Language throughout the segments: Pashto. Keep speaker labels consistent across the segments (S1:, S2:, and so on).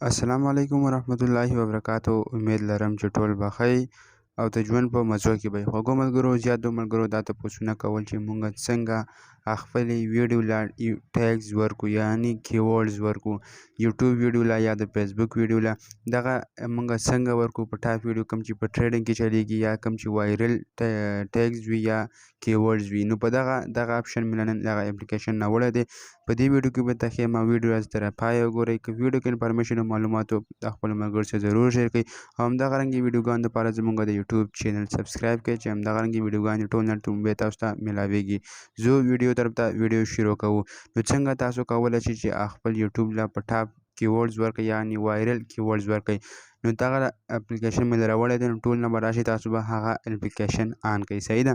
S1: السلام علیکم ورحمت الله وبرکاتو. امید لرم چې ټول به ښه او د ژوند په مزو کې به خوږو ملګرو زیاتو ملګرو دا تپوسونه کول چې مونږ څنګه خپلې ویډیو لا ټیګز ورکو یعنی کیورډز ورکو یوټیوب ویډیو لا یا د فیسبوک ویډیو لا دغه مونږ څنګه ورکو په ټاپ ویډیو کوم چې په ټریډینګ کې چلیږي یا کوم چې وایرل ټیګز وي یا کیورډز وي. نو په دغه اپشن مې نن دغه اپلیکیشن راوړی دی. په دې ویډیو کې به تخې ما ویډیو از تر پای وګورئ. که ویډیو کې انفارمیشن او معلوماتو د خپل ملګرو سره ضرور شیر کړئ او همدغرنګې ویډیوګانو دپاره زموږ د یوټیوب چینل سبسکرایب کړئ چې همدغرنګې ویډیوګانې ټول نه ټول به تاسو ته ملاویږي. زه ویډیو طرف ته ویډیو شروع کوو. نو څنګه تاسو کولی شئ چې خپل یوټیوب لا په ټاپ کیورډز ورکړئ یعنی وایرل کیورډز ورکړئ. نو دغه اپلیکیشن مې راوړی دی. نو ټول نه به راشئ تاسو به هغه اپلیکیشن آن کړئ. صحیح ده،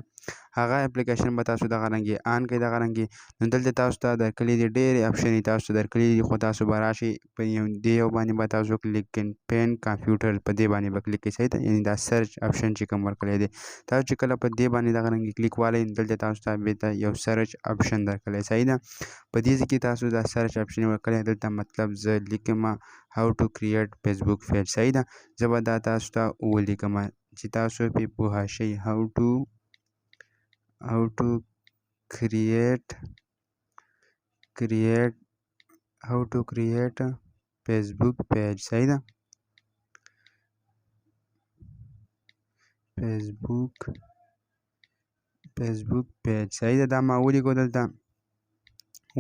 S1: هغه اپلیکیشن به تاسو دغه رنګې آن کړئ. دغه رنګې نو دلته تاسو ته درکړي دي ډېرې اپشنې تاسو ته درکړي دي خو تاسو به راشئ په دې یو باندې به تاسو کلیک پین کمپیوټر په دې باندې به کلیک کړئ. صحیح ده، یعنې دا سرچ اپشن چې کوم ورکړی دی تاسو چې کله په دې باندې دغه رنګې کلیک والئ دلته تاسو ته بیرته یو سرچ اپشن درکړی. صحیح ده، په دې کې تاسو دا سرچ اپشن ورکړی دلته مطلب زه لیکم how to create Facebook page. صحیح ده، زه به دا تاسو ته ولیکم چې تاسو پرې پوه شئ. how to create Facebook page. صحیح ده، فیسبوک پیج. صحیح ده، دا ما ولیکو دلته.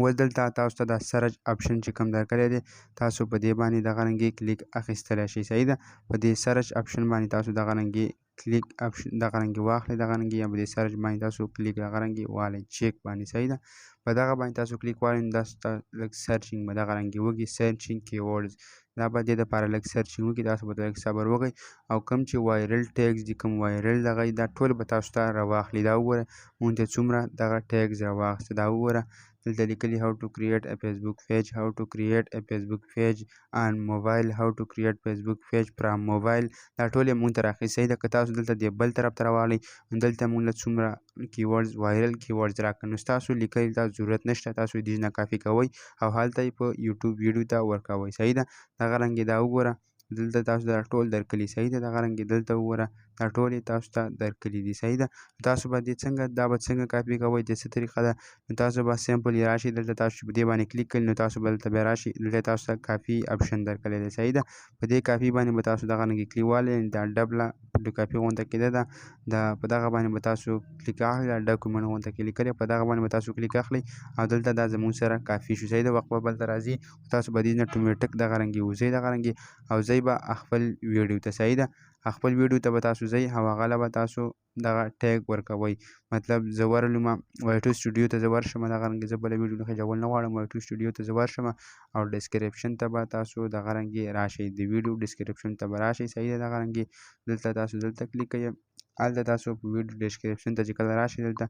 S1: اوس دلته تاسو ته دا سرچ اپشن چې کوم درکړی دی تاسو په دې باندې دغه رنګې کلیک اخیستلی شئ. صحیح ده، په دې سرچ اپشن باندې تاسو دغه رنګې کلیک اپشن دغه رنګې واخلئ دغه رنګې یا په دې سرچ باندې تاسو کلیک دغه رنګې والئ چیک باندې. صحیح ده، په دغه باندې تاسو کلیک والئ نو تاسو ته لږ سرچینګ به دغه رنګې وکړي سرچینګ کیورډز. دا به دې دپاره لږ سرچینګ وکړي. تاسو به لږ صبر وکړئ او کوم چې وایرل ټیګز دي کوم وایرل دغه دا ټول به تاسو ته راواخلي. دا وګوره مونږ ته څومره دغه ټیګز راواخیسته. دا وګوره دلته لیکلي how to create a Facebook page, how to create a Facebook page on mobile, how to create Facebook page from mobile. دا ټول یې مونږ ته راښیي. صحیح ده، که تاسو دلته دې بل طرف ته راواړئ نو دلته مونږ له څومره کیورډز وایرل کیورډز راکړه. نو ستاسو لیکلي ته ضرورت نشته، تاسو دې نه کافي کوئ او هلته یې په یوټیوب ویډیو ته ورکوئ. صحیح ده، دغه رنګې دا وګوره دلته تاسو دا ټول درکلي. صحیح ده، دغه رنګې دلته وګوره دا ټول یې تاسو ته درکلي دي. صحیح ده، تاسو به دې څنګه کاپي کوئ د څه طریقه ده. نو تاسو به سمپل راشئ دلته تاسو چې په دې باندې کلیک کړئ نو تاسو به دلته بیا راشئ دلته تاسو ته کاپي اپشن درکړی دی. صحیح ده، په دې کاپي باندې به تاسو دغه رنګې کلیک والئ دا ډبله کاپي غونته کېده ده دا په دغه باندې به تاسو کلیک اخلئ دا ډاکومنټ غونته کې لیکلی په دغه باندې به تاسو کلیک اخلئ او دلته دا زموږ سره کافي شو. صحیح ده، وخت به بلته راځي تاسو به دې نه اتومېټک دغه رنګې وځئ دغه رنګې او ځئ به خپل ویډیو ته. صحیح ده، خپل ویډیو ته به تاسو ځئ او هغه له به تاسو دغه ټیګ ورکوئ. مطلب زه ورلم وایټو سټوډیو ته زه ورشم دغه رنګې زه بله ویډیو خجول نه غواړم. وایټو سټوډیو ته زه ورشم او ډسکرپشن ته به تاسو دغه رنګې راشئ د ویډیو ډسکرپشن ته به راشئ. صحیح ده، دغه رنګې دلته تاسو دلته کلیک کوئ هلته تاسو په ویډیو ډسکرپشن ته چې کله راشئ دلته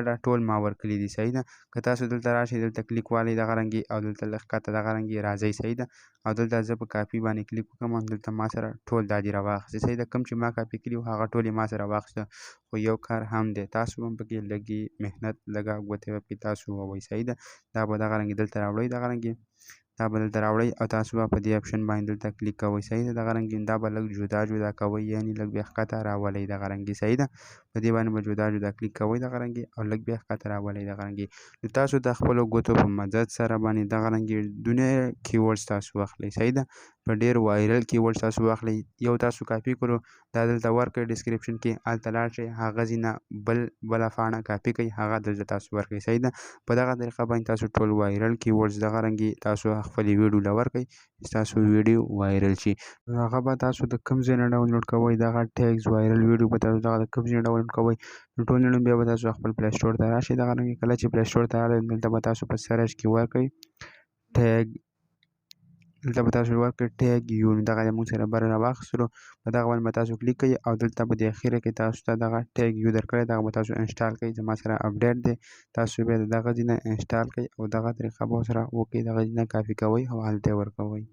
S1: دا ټول ما ورکړي دي. صحیح ده، که تاسو دلته راشئ دلته کلیک والئ دغه رنګې او دلته لږ ښکته دغه رنګې راځئ. صحیح ده، او دلته زه په کاپي باندې کلیک وکړم دلته ما سره ټول دا دي راواخیستې. صحیح ده، کوم چې ما کاپي کړي وو هغه ټول یې ما سره واخیسته خو یو کار هم دی تاسو هم پکې لږې محنت لږه ګوتې به پکې تاسو ووهئ. صحیح ده، دا به دغه رنګې دلته راوړئ دغه رنګې دا به دلته راوړئ او تاسو به په دې اپشن باندې دلته کلیک کوئ. صحیح ده، دغه رنګې دا به لږ جدا کوئ یعنې لږ بیا ښکته راولئ دغه رنګې. صحیح ده، په دې باندې به جدا کلیک کوئ دغه رنګې او لږ بیا ښکته راولئ دغه رنګې. نو تاسو د خپلو ګوتو په مدد سره باندې دغه رنګې دونه کیورډز تاسو واخلئ. صحیح ده، په ډېر وایرل کیورډز تاسو واخلئ. یو تاسو کاپي کړو دا دلته ورکړئ ډسکرپشن کې هلته لاړ شئ هغه ځای نه بله پاڼه کاپي کړئ هغه دلته تاسو ورکړئ. صحیح ده، په دغه طریقه باندې تاسو ټول وایرل کیورډز دغه رنګې تاسو خپلې ویډیو له ورکړئ چې ستاسو ویډیو وایرل شي. هغه به تاسو د کوم ځای نه ډاونلوډ کوئ دغه ټیګز وایرل ویډیو به تاسو دغه د کوم ځای نه ډاونلوډ کوئ نو ټول نه بیا به تاسو خپل پلی سټور ته راشئ دغه رنګې کله چې پلی سټور ته راغلئ دلته به تاسو په سرچ کې ورکړئ ټیګ دلته به تاسو ورکړئ ټیګ یو دغه زموږ سره بر راواخیستلو په دغه باندې به تاسو کلیک کوئ او دلته به د اخره کې تاسو ته دغه ټیګ یو درکړی دغه به تاسو انسټال کړئ. زما سره اپډیټ دی تاسو بیا د دغه ځای نه انسټال کړئ او دغه طریقه به ورسره وکړئ دغه ځای نه کاپي کوئ او هلته یې ورکوئ.